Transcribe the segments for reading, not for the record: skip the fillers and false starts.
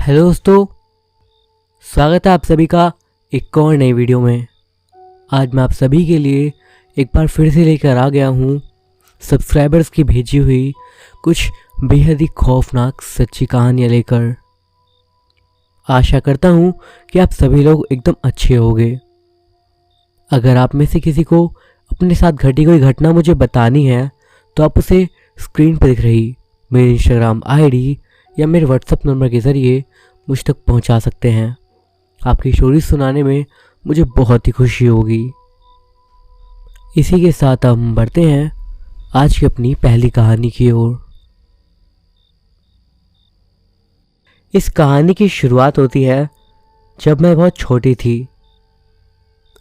Hello दोस्तों, स्वागत है आप सभी का एक और नई वीडियो में। आज मैं आप सभी के लिए एक बार फिर से लेकर आ गया हूँ सब्सक्राइबर्स की भेजी हुई कुछ बेहद ही खौफनाक सच्ची कहानियाँ लेकर। आशा करता हूँ कि आप सभी लोग एकदम अच्छे होंगे। अगर आप में से किसी को अपने साथ घटी कोई घटना मुझे बतानी है तो आप उसे स्क्रीन पर दिख रही मेरी इंस्टाग्राम आईडी या मेरे व्हाट्सएप नंबर के ज़रिए मुझ तक पहुंचा सकते हैं। आपकी स्टोरी सुनाने में मुझे बहुत ही खुशी होगी। इसी के साथ हम बढ़ते हैं आज की अपनी पहली कहानी की ओर। इस कहानी की शुरुआत होती है जब मैं बहुत छोटी थी।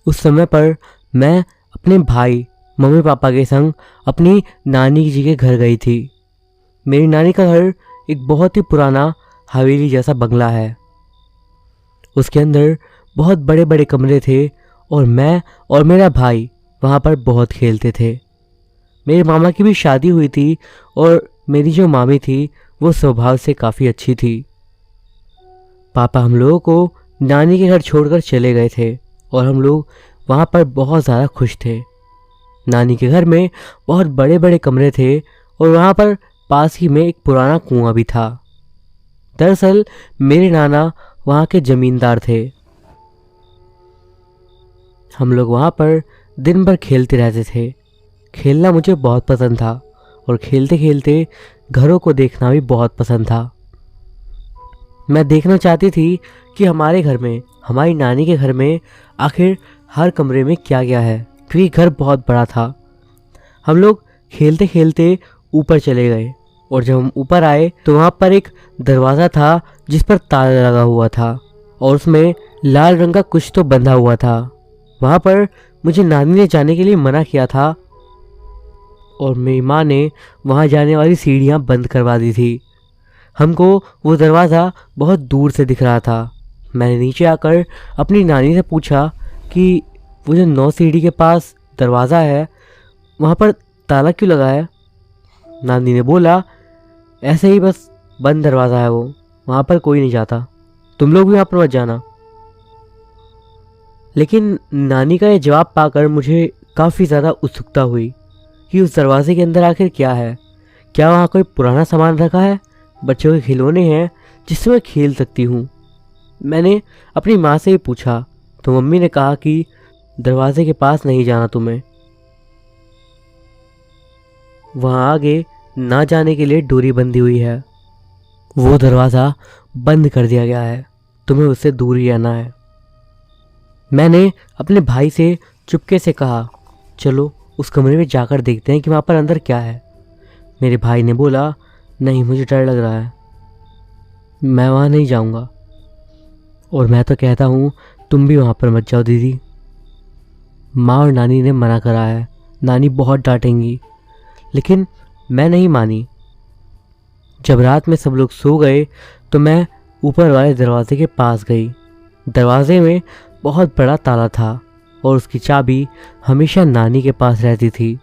उस समय पर मैं अपने भाई मम्मी पापा के संग अपनी नानी जी के घर गई थी। मेरी नानी का घर एक बहुत ही पुराना हवेली जैसा बंगला है। उसके अंदर बहुत बड़े बड़े कमरे थे और मैं और मेरा भाई वहाँ पर बहुत खेलते थे। मेरे मामा की भी शादी हुई थी और मेरी जो मामी थी वो स्वभाव से काफ़ी अच्छी थी। पापा हम लोगों को नानी के घर छोड़कर चले गए थे और हम लोग वहाँ पर बहुत ज़्यादा खुश थे। नानी के घर में बहुत बड़े बड़े कमरे थे और वहाँ पर पास ही में एक पुराना कुआं भी था। दरअसल मेरे नाना वहाँ के जमींदार थे। हम लोग वहाँ पर दिन भर खेलते रहते थे। खेलना मुझे बहुत पसंद था और खेलते खेलते घरों को देखना भी बहुत पसंद था। मैं देखना चाहती थी कि हमारे घर में, हमारी नानी के घर में आखिर हर कमरे में क्या क्या है, क्योंकि घर बहुत बड़ा था। हम लोग खेलते खेलते ऊपर चले गए और जब हम ऊपर आए तो वहाँ पर एक दरवाज़ा था जिस पर ताला लगा हुआ था और उसमें लाल रंग का कुछ तो बंधा हुआ था। वहाँ पर मुझे नानी ने जाने के लिए मना किया था और मेरी माँ ने वहाँ जाने वाली सीढ़ियाँ बंद करवा दी थी। हमको वो दरवाज़ा बहुत दूर से दिख रहा था। मैंने नीचे आकर अपनी नानी से पूछा कि वो जो 9 सीढ़ी के पास दरवाज़ा है वहाँ पर ताला क्यों लगा है। नानी ने बोला, ऐसे ही बस बंद दरवाज़ा है, वो वहाँ पर कोई नहीं जाता, तुम लोग भी वहाँ पर मत जाना। लेकिन नानी का ये जवाब पाकर मुझे काफ़ी ज़्यादा उत्सुकता हुई कि उस दरवाजे के अंदर आखिर क्या है। क्या वहाँ कोई पुराना सामान रखा है, बच्चों के खिलौने हैं जिससे मैं खेल सकती हूँ। मैंने अपनी माँ से ही पूछा तो मम्मी ने कहा कि दरवाजे के पास नहीं जाना तुम्हें, वहाँ आगे ना जाने के लिए डोरी बंधी हुई है, वो दरवाज़ा बंद कर दिया गया है, तुम्हें उससे दूर ही रहना है। मैंने अपने भाई से चुपके से कहा, चलो उस कमरे में जाकर देखते हैं कि वहाँ पर अंदर क्या है। मेरे भाई ने बोला, नहीं मुझे डर लग रहा है, मैं वहाँ नहीं जाऊँगा। और मैं तो कहता हूँ तुम भी वहाँ पर मत जाओ दीदी, माँ और नानी ने मना करा है, नानी बहुत डांटेंगी। लेकिन मैं नहीं मानी। जब रात में सब लोग सो गए तो मैं ऊपर वाले दरवाजे के पास गई। दरवाजे में बहुत बड़ा ताला था और उसकी चाबी हमेशा नानी के पास रहती थी।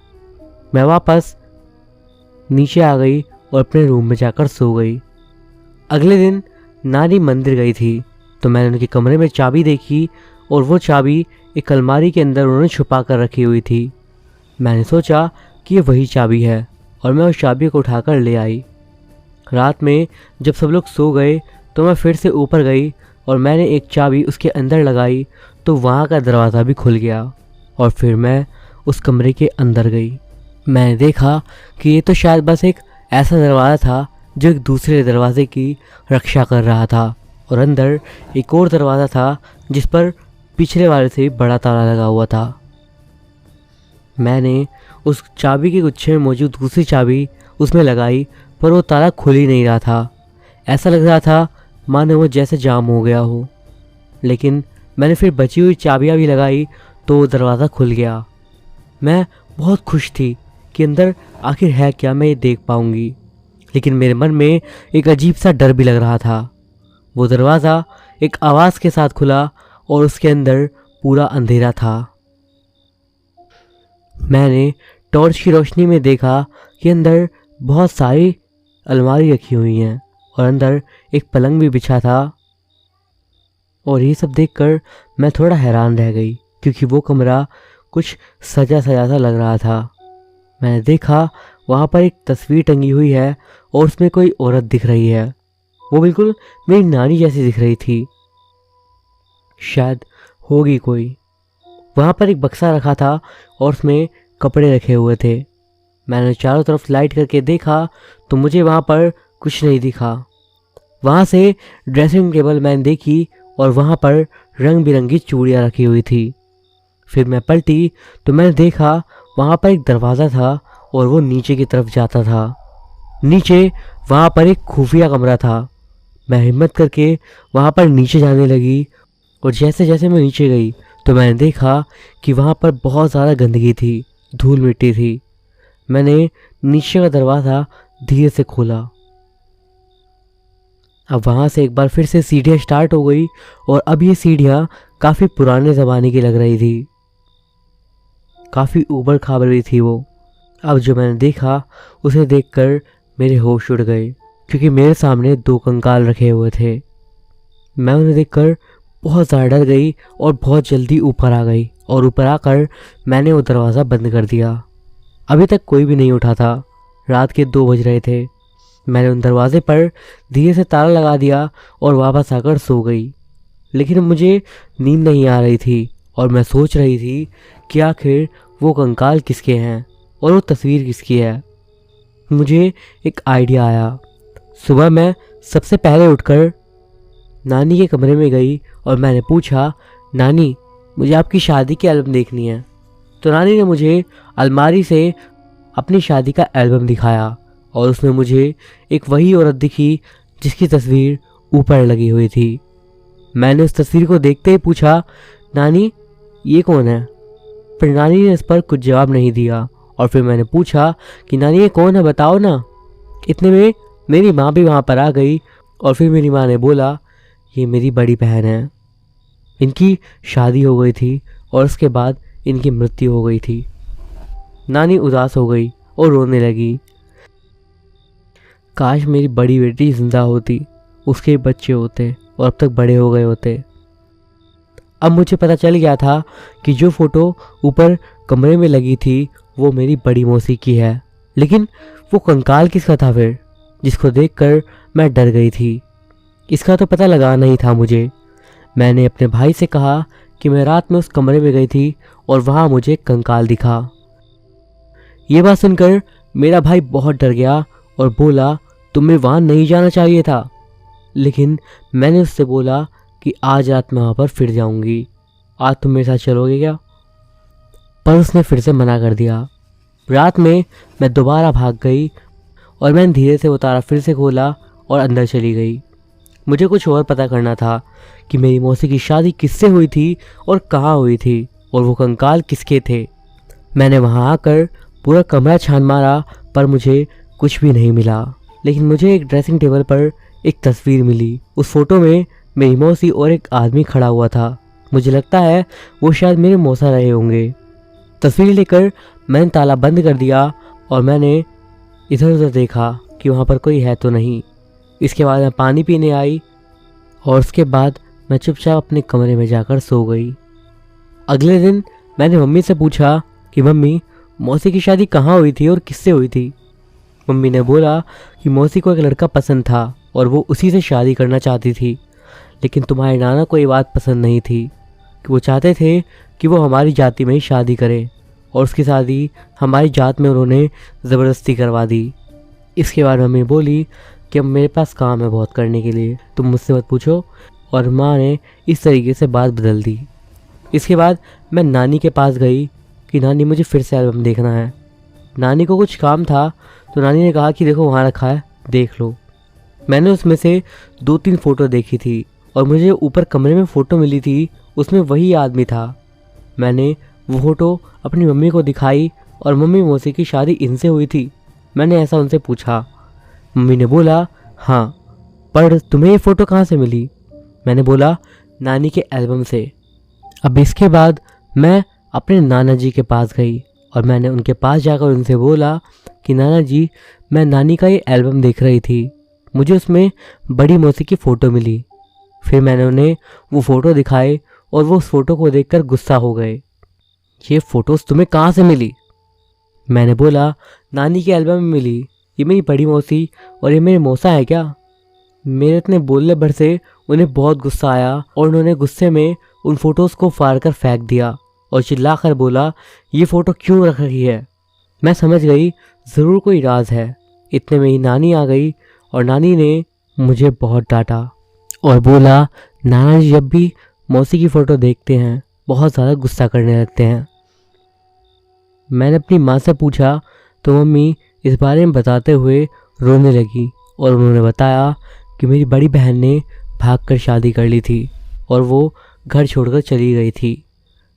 मैं वापस नीचे आ गई और अपने रूम में जाकर सो गई। अगले दिन नानी मंदिर गई थी तो मैंने उनके कमरे में चाबी देखी और वो चाबी एक अलमारी के अंदर उन्होंने छुपा कर रखी हुई थी। मैंने सोचा कि ये वही चाबी है और मैं उस चाबी को उठाकर ले आई। रात में जब सब लोग सो गए तो मैं फिर से ऊपर गई और मैंने एक चाबी उसके अंदर लगाई तो वहाँ का दरवाज़ा भी खुल गया और फिर मैं उस कमरे के अंदर गई। मैंने देखा कि ये तो शायद बस एक ऐसा दरवाज़ा था जो एक दूसरे दरवाजे की रक्षा कर रहा था और अंदर एक और दरवाज़ा था जिस पर पिछले वाले से भी बड़ा ताला लगा हुआ था। मैंने उस चाबी के गुच्छे में मौजूद दूसरी चाबी उसमें लगाई पर वो ताला खुल ही नहीं रहा था। ऐसा लग रहा था मानो वो जैसे जाम हो गया हो। लेकिन मैंने फिर बची हुई चाबियाँ भी लगाई तो वो दरवाज़ा खुल गया। मैं बहुत खुश थी कि अंदर आखिर है क्या, मैं ये देख पाऊँगी। लेकिन मेरे मन में एक अजीब सा डर भी लग रहा था। वो दरवाज़ा एक आवाज़ के साथ खुला और उसके अंदर पूरा अंधेरा था। मैंने टॉर्च की रोशनी में देखा कि अंदर बहुत सारी अलमारी रखी हुई हैं और अंदर एक पलंग भी बिछा था। और ये सब देखकर मैं थोड़ा हैरान रह गई, क्योंकि वो कमरा कुछ सजा सजा सा लग रहा था। मैंने देखा वहाँ पर एक तस्वीर टंगी हुई है और उसमें कोई औरत दिख रही है। वो बिल्कुल मेरी नानी जैसी दिख रही थी, शायद होगी कोई। वहाँ पर एक बक्सा रखा था और उसमें कपड़े रखे हुए थे। मैंने चारों तरफ लाइट करके देखा तो मुझे वहाँ पर कुछ नहीं दिखा। वहाँ से ड्रेसिंग टेबल मैंने देखी और वहाँ पर रंग बिरंगी चूड़ियाँ रखी हुई थी। फिर मैं पलटी तो मैंने देखा वहाँ पर एक दरवाज़ा था और वो नीचे की तरफ जाता था। नीचे वहाँ पर एक खुफिया कमरा था। मैं हिम्मत करके वहाँ पर नीचे जाने लगी और जैसे जैसे मैं नीचे गई तो मैंने देखा कि वहाँ पर बहुत ज़्यादा गंदगी थी, धूल मिट्टी थी। मैंने नीचे का दरवाज़ा धीरे से खोला। अब वहाँ से एक बार फिर से सीढ़ियाँ स्टार्ट हो गई और अब ये सीढ़ियाँ काफ़ी पुराने ज़माने की लग रही थी, काफ़ी ऊबड़ खाबड़ भी थी वो। अब जो मैंने देखा उसे देखकर मेरे होश उड़ गए, क्योंकि मेरे सामने 2 कंकाल रखे हुए थे। मैं उन्हें देखकर बहुत ज़्यादा डर गई और बहुत जल्दी ऊपर आ गई और ऊपर आकर मैंने वो दरवाज़ा बंद कर दिया। अभी तक कोई भी नहीं उठा था, रात के 2 बज रहे थे। मैंने उन दरवाजे पर धीरे से ताला लगा दिया और वापस आकर सो गई। लेकिन मुझे नींद नहीं आ रही थी और मैं सोच रही थी कि आखिर वो कंकाल किसके हैं और वो तस्वीर किसकी है। मुझे एक आइडिया आया। सुबह मैं सबसे पहले उठकर नानी के कमरे में गई और मैंने पूछा, नानी मुझे आपकी शादी की एल्बम देखनी है। तो नानी ने मुझे अलमारी से अपनी शादी का एल्बम दिखाया और उसमें मुझे एक वही औरत दिखी जिसकी तस्वीर ऊपर लगी हुई थी। मैंने उस तस्वीर को देखते ही पूछा, नानी ये कौन है? पर नानी ने इस पर कुछ जवाब नहीं दिया। और फिर मैंने पूछा कि नानी ये कौन है, बताओ ना। इतने में मेरी माँ भी वहाँ पर आ गई और फिर मेरी माँ ने बोला, ये मेरी बड़ी बहन है, इनकी शादी हो गई थी और उसके बाद इनकी मृत्यु हो गई थी। नानी उदास हो गई और रोने लगी। काश मेरी बड़ी बेटी जिंदा होती, उसके बच्चे होते और अब तक बड़े हो गए होते। अब मुझे पता चल गया था कि जो फोटो ऊपर कमरे में लगी थी वो मेरी बड़ी मौसी की है। लेकिन वो कंकाल किसका था फिर, जिसको देखकर मैं डर गई थी? इसका तो पता लगाना ही था मुझे। मैंने अपने भाई से कहा कि मैं रात में उस कमरे में गई थी और वहाँ मुझे कंकाल दिखा। ये बात सुनकर मेरा भाई बहुत डर गया और बोला, तुम्हें वहाँ नहीं जाना चाहिए था। लेकिन मैंने उससे बोला कि आज रात मैं वहाँ पर फिर जाऊँगी, आज तुम मेरे साथ चलोगे क्या? पर उसने फिर से मना कर दिया। रात में मैं दोबारा भाग गई और मैंने धीरे से वो ताला फिर से खोला और अंदर चली गई। मुझे कुछ और पता करना था कि मेरी मौसी की शादी किससे हुई थी और कहाँ हुई थी और वो कंकाल किसके थे। मैंने वहाँ आकर पूरा कमरा छान मारा पर मुझे कुछ भी नहीं मिला। लेकिन मुझे एक ड्रेसिंग टेबल पर एक तस्वीर मिली। उस फोटो में मेरी मौसी और एक आदमी खड़ा हुआ था। मुझे लगता है वो शायद मेरे मौसा रहे होंगे। तस्वीर लेकर मैंने ताला बंद कर दिया और मैंने इधर उधर देखा कि वहाँ पर कोई है तो नहीं। इसके बाद मैं पानी पीने आई और उसके बाद मैं चुपचाप अपने कमरे में जाकर सो गई। अगले दिन मैंने मम्मी से पूछा कि मम्मी मौसी की शादी कहाँ हुई थी और किससे हुई थी? मम्मी ने बोला कि मौसी को एक लड़का पसंद था और वो उसी से शादी करना चाहती थी। लेकिन तुम्हारे नाना को ये बात पसंद नहीं थी कि वो चाहते थे कि वो हमारी जाति में ही शादी करे और उसकी शादी हमारी जात में उन्होंने ज़बरदस्ती करवा दी। इसके बाद मम्मी बोली कि अब मेरे पास काम है बहुत करने के लिए, तुम मुझसे मत पूछो। और माँ ने इस तरीके से बात बदल दी। इसके बाद मैं नानी के पास गई कि नानी मुझे फिर से एल्बम देखना है। नानी को कुछ काम था तो नानी ने कहा कि देखो वहाँ रखा है, देख लो। मैंने उसमें से 2-3 फ़ोटो देखी थी और मुझे ऊपर कमरे में फ़ोटो मिली थी, उसमें वही आदमी था। मैंने वो फ़ोटो अपनी मम्मी को दिखाई और मम्मी मौसी की शादी इनसे हुई थी। मैंने ऐसा उनसे पूछा। मम्मी ने बोला हाँ, पर तुम्हें ये फ़ोटो कहाँ से मिली? मैंने बोला नानी के एल्बम से। अब इसके बाद मैं अपने नाना जी के पास गई और मैंने उनके पास जाकर उनसे बोला कि नाना जी मैं नानी का ये एल्बम देख रही थी, मुझे उसमें बड़ी मौसी की फ़ोटो मिली। फिर मैंने उन्हें वो फ़ोटो दिखाए और वो उस फ़ोटो को देखकर गुस्सा हो गए। ये फ़ोटोज़ तुम्हें कहाँ से मिली? मैंने बोला, नानी के एल्बम में मिली। ये मेरी बड़ी मौसी और ये मेरे मौसा है क्या? मेरे इतने बोलने भर से उन्हें बहुत गुस्सा आया और उन्होंने गुस्से में उन फ़ोटोज़ को फाड़ कर फेंक दिया और चिल्लाकर बोला, ये फ़ोटो क्यों रख रही है? मैं समझ गई ज़रूर कोई राज है। इतने में ही नानी आ गई और नानी ने मुझे बहुत डांटा और बोला, नाना जी जब भी मौसी की फ़ोटो देखते हैं बहुत ज़्यादा गुस्सा करने लगते हैं। मैंने अपनी माँ से पूछा तो मम्मी इस बारे में बताते हुए रोने लगी और उन्होंने बताया कि मेरी बड़ी बहन ने भागकर शादी कर ली थी और वो घर छोड़कर चली गई थी।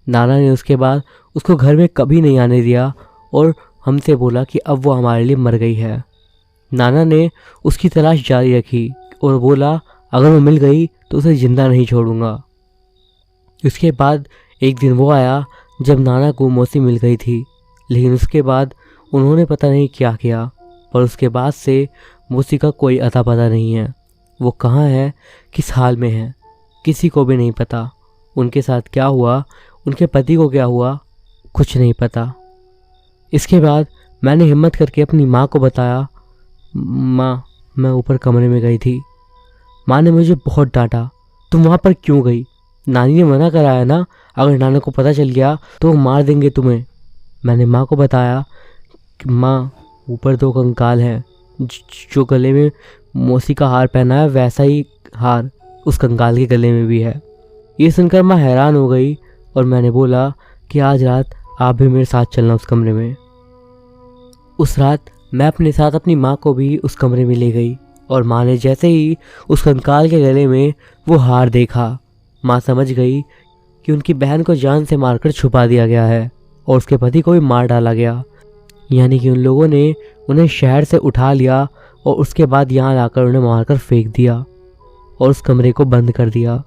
नाना ने उसके बाद उसको घर में कभी नहीं आने दिया और हमसे बोला कि अब वो हमारे लिए मर गई है। नाना ने उसकी तलाश जारी रखी और बोला, अगर वो मिल गई तो उसे ज़िंदा नहीं छोड़ूंगा। उसके बाद एक दिन वो आया जब नाना को मौसी मिल गई थी, लेकिन उसके बाद उन्होंने पता नहीं क्या किया, पर उसके बाद से मौसी का कोई अता पता नहीं है। वो कहाँ है, किस हाल में है, किसी को भी नहीं पता। उनके साथ क्या हुआ, उनके पति को क्या हुआ, कुछ नहीं पता। इसके बाद मैंने हिम्मत करके अपनी माँ को बताया। माँ, मैं ऊपर कमरे में गई थी। माँ ने मुझे बहुत डांटा, तुम वहाँ पर क्यों गई? नानी ने मना कराया ना, अगर नाना को पता चल गया तो वो मार देंगे तुम्हें। मैंने माँ को बताया कि माँ, ऊपर 2 कंकाल हैं, जो गले में मौसी का हार पहना है वैसा ही हार उस कंकाल के गले में भी है। ये सुनकर माँ हैरान हो गई और मैंने बोला कि आज रात आप भी मेरे साथ चलना उस कमरे में। उस रात मैं अपने साथ अपनी माँ को भी उस कमरे में ले गई और माँ ने जैसे ही उस कंकाल के गले में वो हार देखा, माँ समझ गई कि उनकी बहन को जान से मारकर छुपा दिया गया है और उसके पति को भी मार डाला गया। यानी कि उन लोगों ने उन्हें शहर से उठा लिया और उसके बाद यहाँ लाकर उन्हें मारकर फेंक दिया और उस कमरे को बंद कर दिया।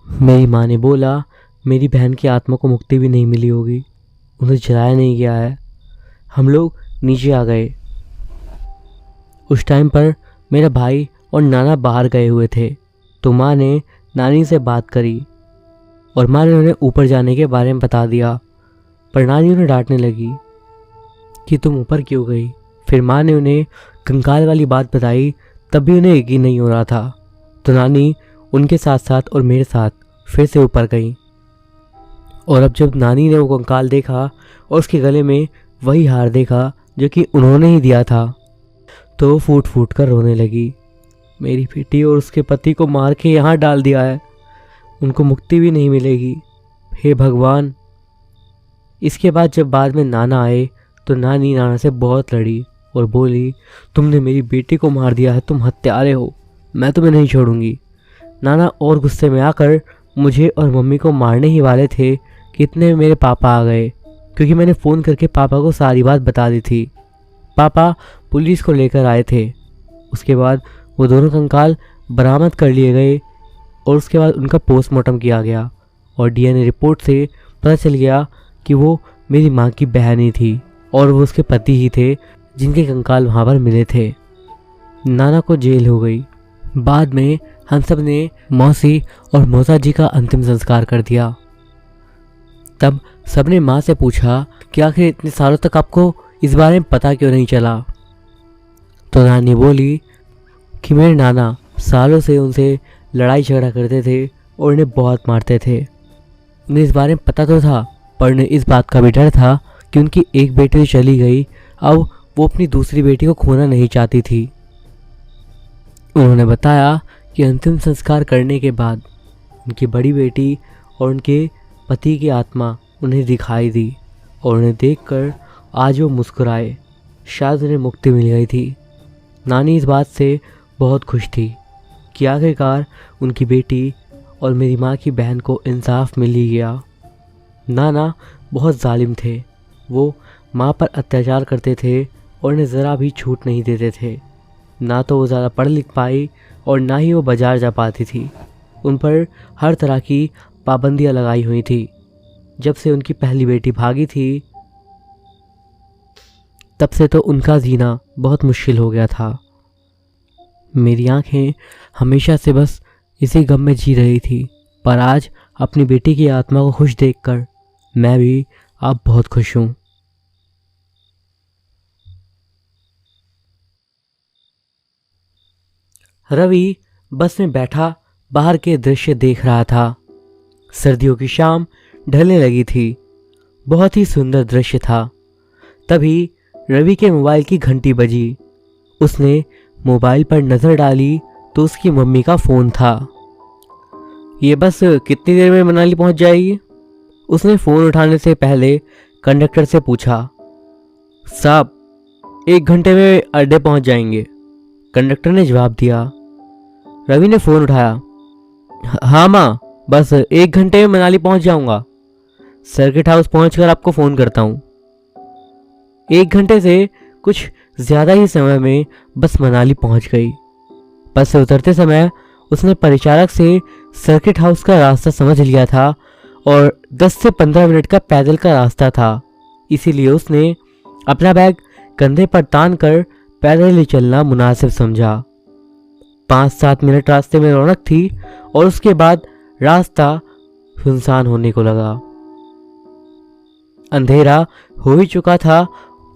मेरी माँ ने बोला, मेरी बहन की आत्मा को मुक्ति भी नहीं मिली होगी, उन्हें जलाया नहीं गया है। हम लोग नीचे आ गए। उस टाइम पर मेरा भाई और नाना बाहर गए हुए थे, तो माँ ने नानी से बात करी और माँ ने उन्हें ऊपर जाने के बारे में बता दिया, पर नानी उन्हें डांटने लगी कि तुम ऊपर क्यों गई। फिर माँ ने उन्हें कंकाल वाली बात बताई, तब भी उन्हें यकीन नहीं हो रहा था, तो नानी उनके साथ साथ और मेरे साथ फिर से ऊपर गई। और अब जब नानी ने वो कंकाल देखा और उसके गले में वही हार देखा जो कि उन्होंने ही दिया था, तो वो फूट फूट कर रोने लगी। मेरी बेटी और उसके पति को मार के यहाँ डाल दिया है, उनको मुक्ति भी नहीं मिलेगी, हे भगवान। इसके बाद जब बाद में नाना आए तो नानी नाना से बहुत लड़ी और बोली, तुमने मेरी बेटी को मार दिया है, तुम हत्यारे हो, मैं तुम्हें नहीं छोड़ूंगी। नाना और गुस्से में आकर मुझे और मम्मी को मारने ही वाले थे कि इतने में मेरे पापा आ गए, क्योंकि मैंने फ़ोन करके पापा को सारी बात बता दी थी। पापा पुलिस को लेकर आए थे। उसके बाद वो दोनों कंकाल बरामद कर लिए गए और उसके बाद उनका पोस्टमार्टम किया गया और डीएनए रिपोर्ट से पता चल गया कि वो मेरी माँ की बहन ही थी और वो उसके पति ही थे जिनके कंकाल वहाँ पर मिले थे। नाना को जेल हो गई। बाद में हम सब ने मौसी और मौसा जी का अंतिम संस्कार कर दिया। तब सबने माँ से पूछा कि आखिर इतने सालों तक आपको इस बारे में पता क्यों नहीं चला। तो नानी बोली कि मेरे नाना सालों से उनसे लड़ाई झगड़ा करते थे और उन्हें बहुत मारते थे। उन्हें इस बारे में पता तो था, पर उन्हें इस बात का भी डर था कि उनकी एक बेटी तो चली गई, अब वो अपनी दूसरी बेटी को खोना नहीं चाहती थी। उन्होंने बताया कि अंतिम संस्कार करने के बाद उनकी बड़ी बेटी और उनके पति की आत्मा उन्हें दिखाई दी और उन्हें देखकर आज वो मुस्कुराए, शायद उन्हें मुक्ति मिल गई थी। नानी इस बात से बहुत खुश थी कि आखिरकार उनकी बेटी और मेरी माँ की बहन को इंसाफ मिल ही गया। नाना बहुत जालिम थे, वो माँ पर अत्याचार करते थे और उन्हें ज़रा भी छूट नहीं देते थे। ना तो वो ज़्यादा पढ़ लिख पाई और ना ही वो बाजार जा पाती थी। उन पर हर तरह की पाबंदियाँ लगाई हुई थी। जब से उनकी पहली बेटी भागी थी, तब से तो उनका जीना बहुत मुश्किल हो गया था। मेरी आंखें हमेशा से बस इसी गम में जी रही थी, पर आज अपनी बेटी की आत्मा को खुश देखकर मैं भी अब बहुत खुश हूँ। रवि बस में बैठा बाहर के दृश्य देख रहा था। सर्दियों की शाम ढलने लगी थी। बहुत ही सुंदर दृश्य था। तभी रवि के मोबाइल की घंटी बजी। उसने मोबाइल पर नजर डाली तो उसकी मम्मी का फोन था। ये बस कितनी देर में मनाली पहुंच जाएगी? उसने फोन उठाने से पहले कंडक्टर से पूछा। साहब, 1 घंटे में अड्डे पहुंच जाएंगे, कंडक्टर ने जवाब दिया। रवि ने फोन उठाया। हाँ माँ, बस 1 घंटे में मनाली पहुंच जाऊंगा। सर्किट हाउस पहुंचकर आपको फोन करता हूँ। 1 घंटे से कुछ ज्यादा ही समय में बस मनाली पहुंच गई। बस से उतरते समय उसने परिचारक से सर्किट हाउस का रास्ता समझ लिया था और 10 से 15 मिनट का पैदल का रास्ता था। इसीलिए उसने अपना बैग कंधे पर तान कर पैदल ही चलना मुनासिब समझा। 5-7 मिनट रास्ते में रौनक थी और उसके बाद रास्ता सुनसान होने को लगा। अंधेरा हो ही चुका था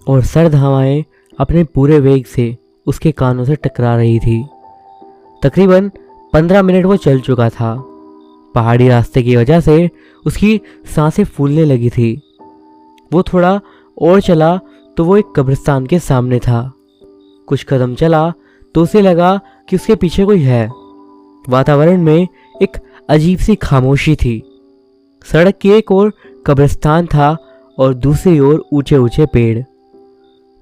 और सर्द हवाएं अपने पूरे वेग से उसके कानों से टकरा रही थी। तकरीबन 15 मिनट वो चल चुका था। पहाड़ी रास्ते की वजह से उसकी सांसें फूलने लगी थी। वो थोड़ा और चला तो वो एक कब्रिस्तान के सामने था। कुछ कदम चला तो उसे लगा कि उसके पीछे कोई है। वातावरण में एक अजीब सी खामोशी थी। सड़क की एक ओर कब्रिस्तान था और दूसरी ओर ऊंचे ऊंचे पेड़।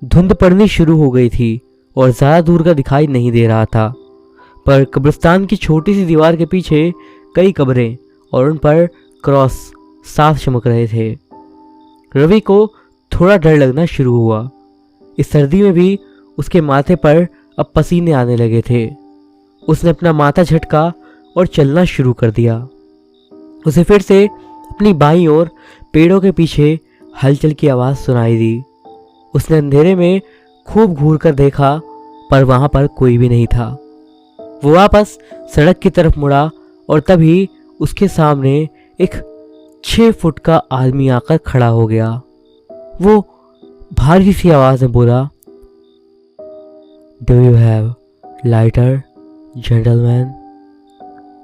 धुंध पड़नी शुरू हो गई थी और ज्यादा दूर का दिखाई नहीं दे रहा था, पर कब्रिस्तान की छोटी सी दीवार के पीछे कई कब्रें और उन पर क्रॉस साफ चमक रहे थे। रवि को थोड़ा डर लगना शुरू हुआ। इस सर्दी में भी उसके माथे पर अब पसीने आने लगे थे। उसने अपना माथा झटका और चलना शुरू कर दिया। उसे फिर से अपनी बाईं ओर पेड़ों के पीछे हलचल की आवाज़ सुनाई दी। उसने अंधेरे में खूब घूरकर देखा, पर वहां पर कोई भी नहीं था। वो वापस सड़क की तरफ मुड़ा और तभी उसके सामने एक 6 फुट का आदमी आकर खड़ा हो गया। वो भारी सी आवाज में बोला, do you have lighter gentleman?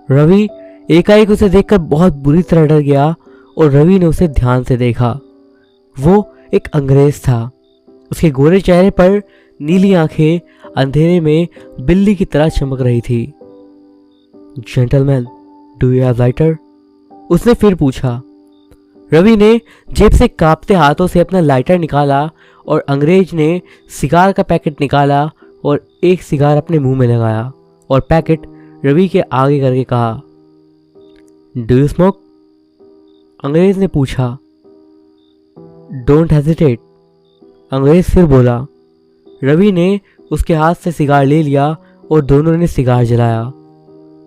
Ravi एकाएक उसे देखकर बहुत बुरी तरह डर गया और रवि ने उसे ध्यान से देखा। वो एक अंग्रेज था। उसके गोरे चेहरे पर नीली आंखें अंधेरे में बिल्ली की तरह चमक रही थी। Gentleman, do you have lighter? उसने फिर पूछा। रवि ने जेब से कांपते हाथों से अपना लाइटर निकाला और अंग्रेज ने सिगार का पैकेट निकाला और एक सिगार अपने मुंह में लगाया और पैकेट रवि के आगे करके कहा, डू यू स्मोक? अंग्रेज ने पूछा। डोंट हेजिटेट, अंग्रेज फिर बोला। रवि ने उसके हाथ से सिगार ले लिया और दोनों ने सिगार जलाया।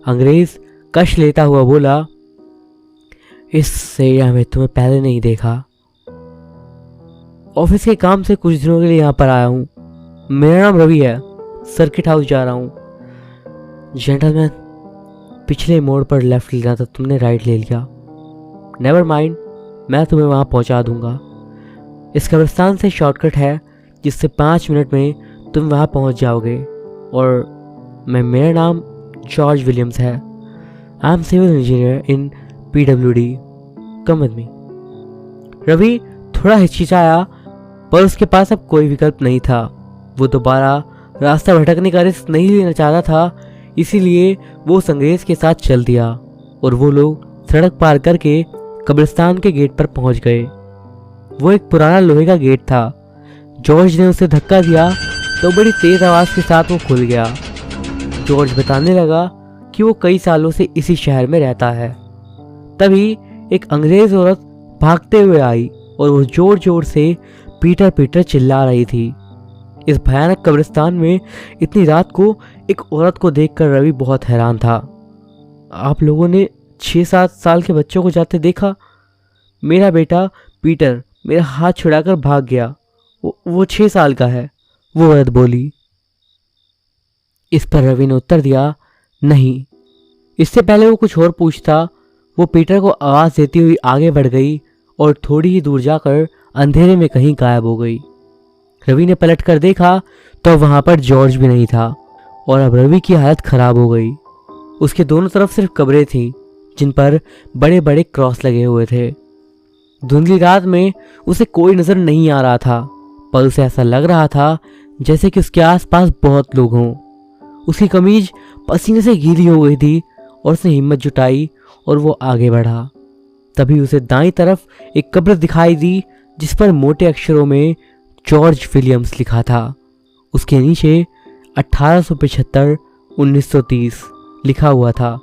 अंग्रेज कश लेता हुआ बोला, इस एरिया में तुम्हें पहले नहीं देखा। ऑफिस के काम से कुछ दिनों के लिए यहाँ पर आया हूँ। मेरा नाम रवि है, सर्किट हाउस जा रहा हूँ। जेंटलमैन, पिछले मोड़ पर लेफ्ट लेना था, तुमने राइट ले लिया। नेवर माइंड, मैं तुम्हें वहाँ पहुँचा दूंगा। इस कब्रिस्तान से शॉर्टकट है जिससे 5 मिनट में तुम वहाँ पहुँच जाओगे। और मेरा नाम जॉर्ज विलियम्स है। I am civil engineer in PWD। Come with me. Ravi थोड़ा हिचकिचाया, पर उसके पास अब कोई विकल्प नहीं था। वो दोबारा रास्ता भटकने का रिस्क नहीं लेना चाहता था, इसीलिए वो उस अंग्रेज के साथ चल दिया और वो लोग सड़क पार करके कब्रिस्तान के गेट पर पहुंच गए। वो एक पुराना लोहे का गेट था। जॉर्ज ने उसे धक्का दिया तो बड़ी तेज आवाज के साथ वो खुल गया। जॉर्ज बताने लगा कि वो कई सालों से इसी शहर में रहता है। तभी एक अंग्रेज औरत भागते हुए आई और वो जोर जोर से पीटर पीटर चिल्ला रही थी। इस भयानक कब्रिस्तान में इतनी रात को एक औरत को देखकर रवि बहुत हैरान था। आप लोगों ने 6-7 साल के बच्चों को जाते देखा? मेरा बेटा पीटर मेरा हाथ छुड़ाकर भाग गया। वो 6 साल का है, वो औरत बोली। इस पर रवि ने उत्तर दिया, नहीं। इससे पहले वो कुछ और पूछता, वो पीटर को आवाज़ देती हुई आगे बढ़ गई और थोड़ी ही दूर जाकर अंधेरे में कहीं गायब हो गई। रवि ने पलट कर देखा तो वहां पर जॉर्ज भी नहीं था और अब रवि की हालत खराब हो गई। उसके दोनों तरफ सिर्फ कब्रें थीं जिन पर बड़े बड़े क्रॉस लगे हुए थे। धुंधली रात में उसे कोई नजर नहीं आ रहा था, पर उसे ऐसा लग रहा था जैसे कि उसके आसपास बहुत लोग हों। उसकी कमीज पसीने से गीली हो गई थी और उसने हिम्मत जुटाई और वो आगे बढ़ा। तभी उसे दाईं तरफ एक कब्र दिखाई दी जिस पर मोटे अक्षरों में जॉर्ज विलियम्स लिखा था। उसके नीचे 1875-1930 लिखा हुआ था।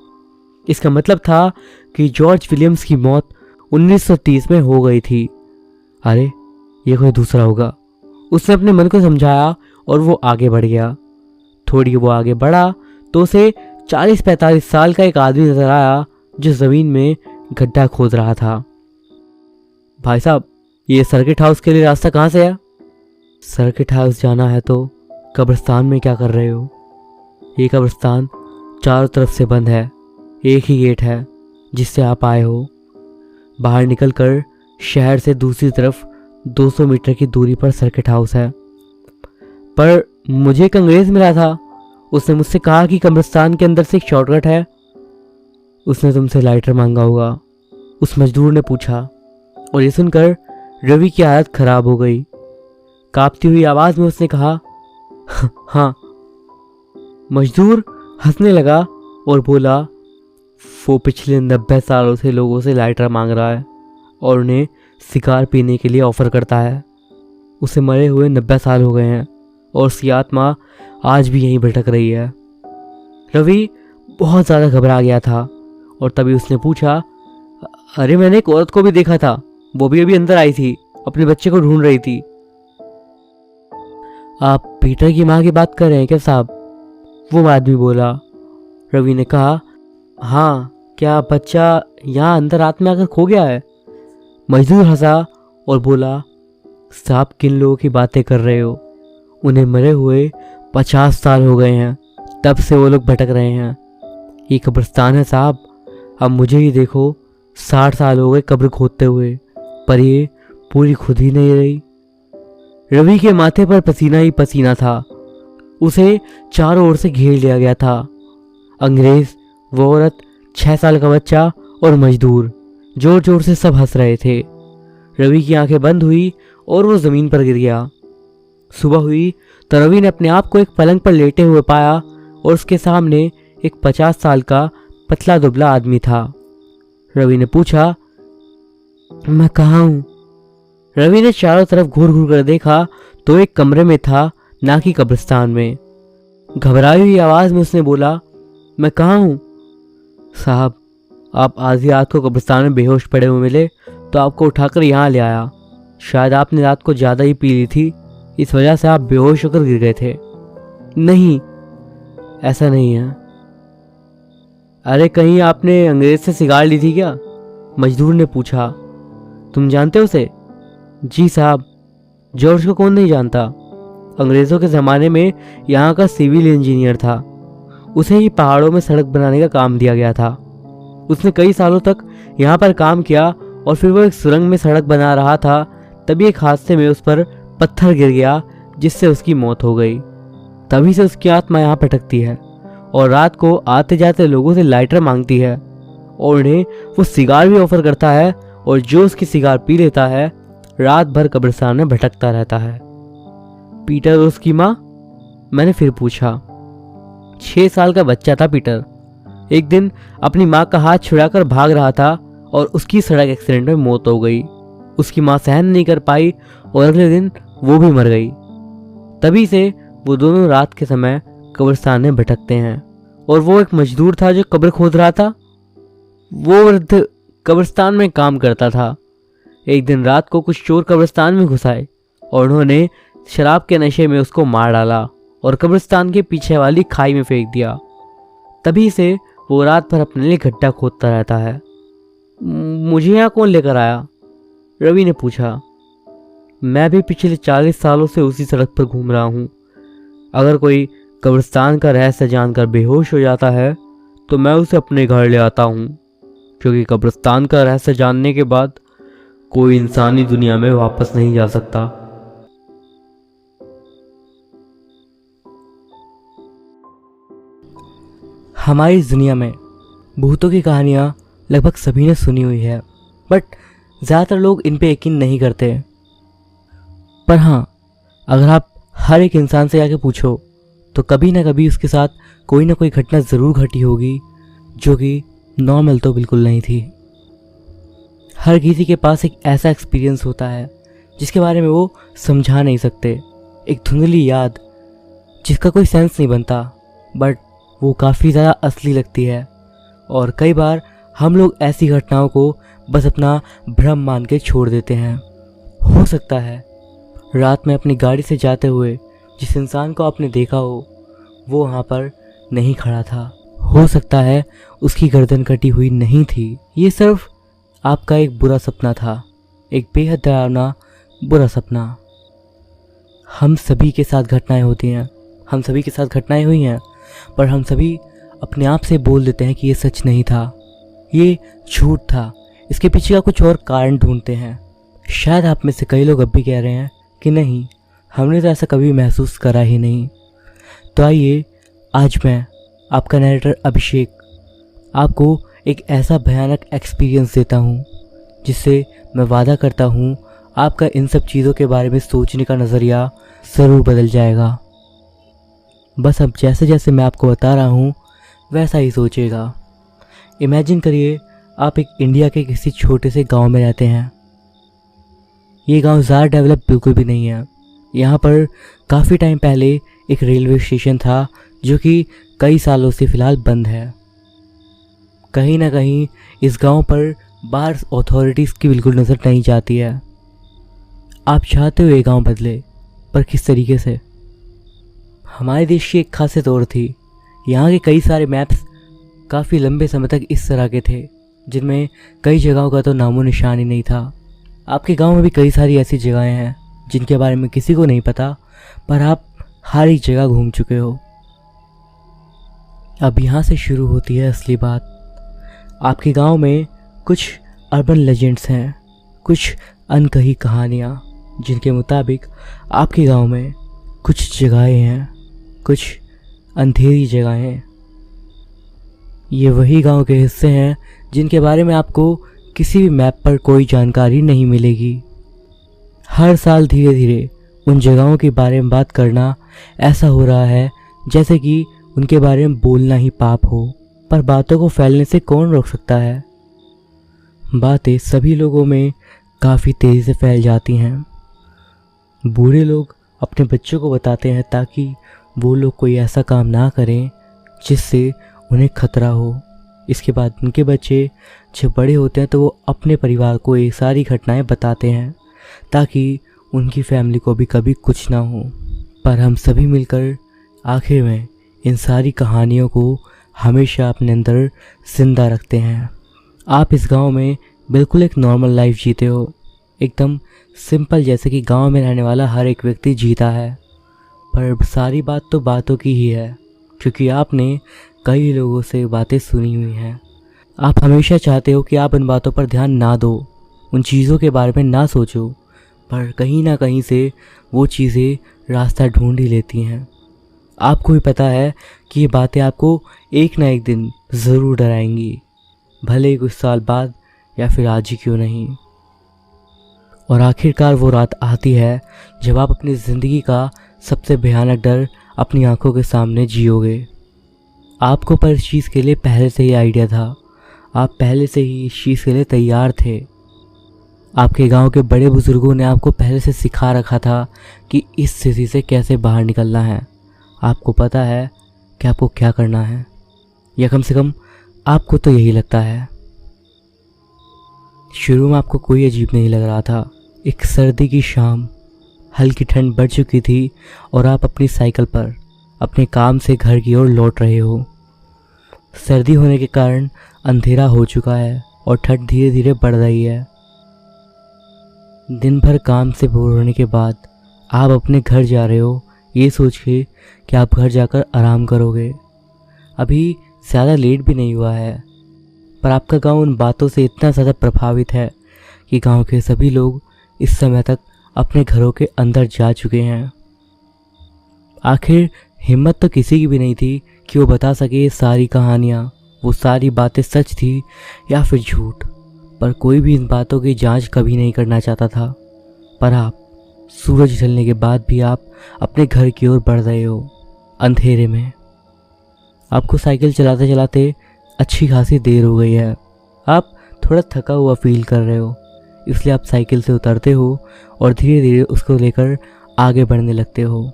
इसका मतलब था कि जॉर्ज विलियम्स की मौत 1930 में हो गई थी। अरे, ये कोई दूसरा होगा, उसने अपने मन को समझाया और वो आगे बढ़ गया। थोड़ी वो आगे बढ़ा तो उसे 40-45 साल का एक आदमी नजर आया जो जमीन में गड्ढा खोद रहा था। भाई साहब, ये सर्किट हाउस के लिए रास्ता कहाँ से है? सर्किट हाउस जाना है तो कब्रिस्तान में क्या कर रहे हो? ये कब्रिस्तान चारों तरफ से बंद है, एक ही गेट है जिससे आप आए हो। बाहर निकलकर शहर से दूसरी तरफ 200 मीटर की दूरी पर सर्किट हाउस है। पर मुझे एक अंग्रेज मिला था, उसने मुझसे कहा कि कब्रिस्तान के अंदर से एक शॉर्टकट है। उसने तुमसे लाइटर मांगा होगा, उस मजदूर ने पूछा। और ये सुनकर रवि की हालत खराब हो गई। कांपती हुई आवाज में उसने कहा, हाँ। मजदूर हंसने लगा और बोला, वो पिछले 90 सालों से लोगों से लाइटर मांग रहा है और उन्हें सिगार पीने के लिए ऑफर करता है। उसे मरे हुए 90 साल हो गए हैं और उसकी आत्मा आज भी यहीं भटक रही है। रवि बहुत ज़्यादा घबरा गया था और तभी उसने पूछा, अरे मैंने एक औरत को भी देखा था, वो भी अभी अंदर आई थी, अपने बच्चे को ढूंढ रही थी। आप पीटर की माँ की बात कर रहे हैं क्या साहब? वो आदमी बोला। रवि ने कहा, हाँ, क्या बच्चा यहाँ अंदर रात में आकर खो गया है? मजदूर हंसा और बोला, साहब किन लोगों की बातें कर रहे हो? उन्हें मरे हुए 50 साल हो गए हैं, तब से वो लोग भटक रहे हैं। ये कब्रिस्तान है साहब, अब मुझे ही देखो, 60 साल हो गए कब्र खोदते हुए, पर ये पूरी खुद ही नहीं रही। रवि के माथे पर पसीना ही पसीना था। उसे चारों ओर से घेर लिया गया था। अंग्रेज, वो औरत, 6 साल का बच्चा और मजदूर, जोर जोर से सब हंस रहे थे। रवि की आंखें बंद हुई और वो जमीन पर गिर गया। सुबह हुई तो रवि ने अपने आप को एक पलंग पर लेटे हुए पाया और उसके सामने एक 50 साल का पतला दुबला आदमी था। रवि ने पूछा, मैं कहाँ हूँ? रवि ने चारों तरफ घूर घूर कर देखा तो एक कमरे में था, ना कि कब्रिस्तान में। घबराई हुई आवाज में उसने बोला, मैं कहाँ हूँ? साहब, आप आधी रात को कब्रिस्तान में बेहोश पड़े हुए मिले तो आपको उठाकर यहाँ ले आया। शायद आपने रात को ज़्यादा ही पी ली थी, इस वजह से आप बेहोश होकर गिर गए थे। नहीं, ऐसा नहीं है। अरे कहीं आपने अंग्रेज से सिगार ली थी क्या? मजदूर ने पूछा। तुम जानते हो उसे? जी साहब, जॉर्ज को कौन नहीं जानता। अंग्रेज़ों के ज़माने में यहाँ का सिविल इंजीनियर था। उसे ही पहाड़ों में सड़क बनाने का काम दिया गया था। उसने कई सालों तक यहाँ पर काम किया और फिर वो एक सुरंग में सड़क बना रहा था, तभी एक हादसे में उस पर पत्थर गिर गया जिससे उसकी मौत हो गई। तभी से उसकी आत्मा यहाँ भटकती है और रात को आते जाते लोगों से लाइटर मांगती है और उन्हें वो सिगार भी ऑफर करता है, और जो उसकी सिगार पी लेता है रात भर कब्रिस्तान में भटकता रहता है। पीटर और उसकी माँ? मैंने फिर पूछा। 6 साल का बच्चा था पीटर। एक दिन अपनी माँ का हाथ छुड़ाकर भाग रहा था और उसकी सड़क एक्सीडेंट में मौत हो गई। उसकी माँ सहन नहीं कर पाई और अगले दिन वो भी मर गई। तभी से वो दोनों रात के समय कब्रिस्तान में भटकते हैं। और वो एक मजदूर था जो कब्र खोद रहा था। वो वृद्ध कब्रिस्तान में काम करता था। एक दिन रात को कुछ चोर कब्रिस्तान में घुस आए और उन्होंने शराब के नशे में उसको मार डाला और कब्रिस्तान के पीछे वाली खाई में फेंक दिया। तभी से वो रात भर अपने लिए गड्ढा खोदता रहता है। मुझे यहाँ कौन लेकर आया? रवि ने पूछा। मैं भी पिछले 40 सालों से उसी सड़क पर घूम रहा हूँ। अगर कोई कब्रिस्तान का रहस्य जानकर बेहोश हो जाता है तो मैं उसे अपने घर ले आता हूँ, क्योंकि कब्रिस्तान का रहस्य जानने के बाद कोई इंसानी दुनिया में वापस नहीं जा सकता। हमारी इस दुनिया में भूतों की कहानियाँ लगभग सभी ने सुनी हुई है, बट ज़्यादातर लोग इन पे यकीन नहीं करते। पर हाँ, अगर आप हर एक इंसान से आके पूछो तो कभी ना कभी उसके साथ कोई ना कोई घटना ज़रूर घटी होगी जो कि नॉर्मल तो बिल्कुल नहीं थी। हर किसी के पास एक ऐसा एक्सपीरियंस होता है जिसके बारे में वो समझा नहीं सकते, एक धुंधली याद जिसका कोई सेंस नहीं बनता, बट वो काफ़ी ज़्यादा असली लगती है। और कई बार हम लोग ऐसी घटनाओं को बस अपना भ्रम मान के छोड़ देते हैं। हो सकता है रात में अपनी गाड़ी से जाते हुए जिस इंसान को आपने देखा हो वो वहाँ पर नहीं खड़ा था। हो सकता है उसकी गर्दन कटी हुई नहीं थी, ये सिर्फ आपका एक बुरा सपना था, एक बेहद डरावना बुरा सपना। हम सभी के साथ घटनाएं होती हैं, हम सभी के साथ घटनाएं हुई हैं, पर हम सभी अपने आप से बोल देते हैं कि ये सच नहीं था, ये झूठ था, इसके पीछे का कुछ और कारण ढूंढते हैं। शायद आप में से कई लोग अब भी कह रहे हैं कि नहीं, हमने तो ऐसा कभी महसूस करा ही नहीं। तो आइए आज मैं आपका नरेटर अभिषेक आपको एक ऐसा भयानक एक्सपीरियंस देता हूँ जिससे मैं वादा करता हूँ आपका इन सब चीज़ों के बारे में सोचने का नज़रिया ज़रूर बदल जाएगा। बस अब जैसे जैसे मैं आपको बता रहा हूँ वैसा ही सोचिएगा। इमेजिन करिए आप एक इंडिया के किसी छोटे से गांव में रहते हैं। ये गांव ज़्यादा डेवलप बिल्कुल भी नहीं है। यहाँ पर काफ़ी टाइम पहले एक रेलवे स्टेशन था जो कि कई सालों से फ़िलहाल बंद है। कहीं ना कहीं इस गांव पर बाहर अथॉरिटीज़ की बिल्कुल नज़र नहीं जाती है। आप चाहते हो ये गांव बदले, पर किस तरीके से? हमारे देश की एक खासियत और थी, यहाँ के कई सारे मैप्स काफ़ी लंबे समय तक इस तरह के थे जिनमें कई जगहों का तो नामो निशान ही नहीं था। आपके गांव में भी कई सारी ऐसी जगहें हैं जिनके बारे में किसी को नहीं पता, पर आप हर एक जगह घूम चुके हो। अब यहाँ से शुरू होती है असली बात। आपके गांव में कुछ अर्बन लेजेंड्स हैं, कुछ अनकही कहानियाँ जिनके मुताबिक आपके गांव में कुछ जगहें हैं, कुछ अंधेरी जगहें। ये वही गांव के हिस्से हैं जिनके बारे में आपको किसी भी मैप पर कोई जानकारी नहीं मिलेगी। हर साल धीरे धीरे उन जगहों के बारे में बात करना ऐसा हो रहा है जैसे कि उनके बारे में बोलना ही पाप हो, पर बातों को फैलने से कौन रोक सकता है? बातें सभी लोगों में काफ़ी तेज़ी से फैल जाती हैं। बूढ़े लोग अपने बच्चों को बताते हैं ताकि वो लोग कोई ऐसा काम ना करें जिससे उन्हें खतरा हो। इसके बाद उनके बच्चे जब बड़े होते हैं तो वो अपने परिवार को ये सारी घटनाएं बताते हैं ताकि उनकी फैमिली को भी कभी कुछ ना हो। पर हम सभी मिलकर आखिर में इन सारी कहानियों को हमेशा अपने अंदर जिंदा रखते हैं। आप इस गांव में बिल्कुल एक नॉर्मल लाइफ जीते हो, एकदम सिंपल, जैसे कि गांव में रहने वाला हर एक व्यक्ति जीता है। पर सारी बात तो बातों की ही है, क्योंकि आपने कई लोगों से बातें सुनी हुई हैं। आप हमेशा चाहते हो कि आप इन बातों पर ध्यान ना दो, उन चीज़ों के बारे में ना सोचो, पर कहीं ना कहीं से वो चीज़ें रास्ता ढूंढ ही लेती हैं। आपको भी पता है कि ये बातें आपको एक ना एक दिन ज़रूर डराएंगी, भले ही कुछ साल बाद या फिर आज ही क्यों नहीं। और आखिरकार वो रात आती है जब आप अपनी ज़िंदगी का सबसे भयानक डर अपनी आंखों के सामने जियोगे। आपको पर इस चीज़ के लिए पहले से ही आइडिया था, आप पहले से ही इस चीज़ के लिए तैयार थे। आपके गांव के बड़े बुजुर्गों ने आपको पहले से सिखा रखा था कि इस स्थिति से कैसे बाहर निकलना है। आपको पता है कि आपको क्या करना है, या कम से कम आपको तो यही लगता है। शुरू में आपको कोई अजीब नहीं लग रहा था। एक सर्दी की शाम, हल्की ठंड बढ़ चुकी थी और आप अपनी साइकिल पर अपने काम से घर की ओर लौट रहे हो। सर्दी होने के कारण अंधेरा हो चुका है और ठंड धीरे धीरे बढ़ रही है। दिन भर काम से बोर होने के बाद आप अपने घर जा रहे हो ये सोच के कि आप घर जाकर आराम करोगे। अभी ज़्यादा लेट भी नहीं हुआ है, पर आपका गांव उन बातों से इतना ज़्यादा प्रभावित है कि गांव के सभी लोग इस समय तक अपने घरों के अंदर जा चुके हैं। आखिर हिम्मत तो किसी की भी नहीं थी कि वो बता सके ये सारी कहानियाँ, वो सारी बातें सच थी या फिर झूठ। पर कोई भी इन बातों की जांच कभी नहीं करना चाहता था। पर आप सूरज ढलने के बाद भी आप अपने घर की ओर बढ़ रहे हो अंधेरे में। आपको साइकिल चलाते चलाते अच्छी खासी देर हो गई है। आप थोड़ा थका हुआ फील कर रहे हो, इसलिए आप साइकिल से उतरते हो और धीरे धीरे उसको लेकर आगे बढ़ने लगते हो।